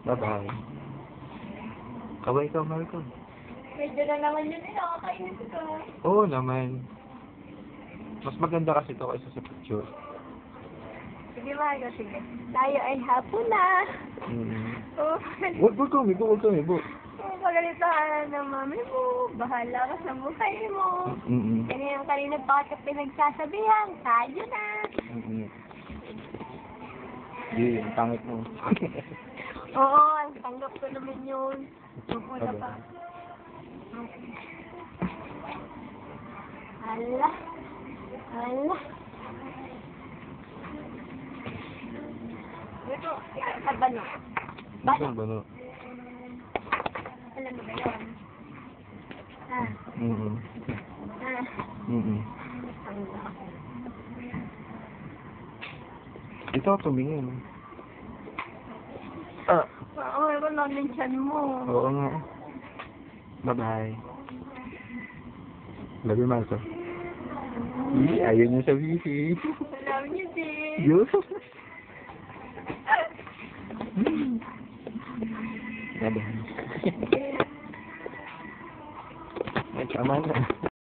Bye-bye. Kaway ka, mahal ko. Medyo na naman yun eh, nakakainis ka. Oo naman. Mas maganda kasi ito kaysa sa picture. Sige mahal ko, sige. Tayo ay hapon na. Oh, Huwag kami, huwag kami, huwag. pagalitahan ng mami mo. Bahala ka sa buhay mo. Kanina pa ka pinagsasabihan. Tayo na. Hindi, ang pangit mo. Oo, tanggap ko naman yun. Pupunta pa. Hala. Hala. Ito, sa bano. Bano. Bano. Alam mo ba yun? Ah. Ah. Ito, tumingin. Oo, ito lang din tiyan mo. Oo nga. Bye-bye. Love you, Marco. Ayaw niya sa wifi. Alam niyo din. Yun. Bye-bye. Tama na.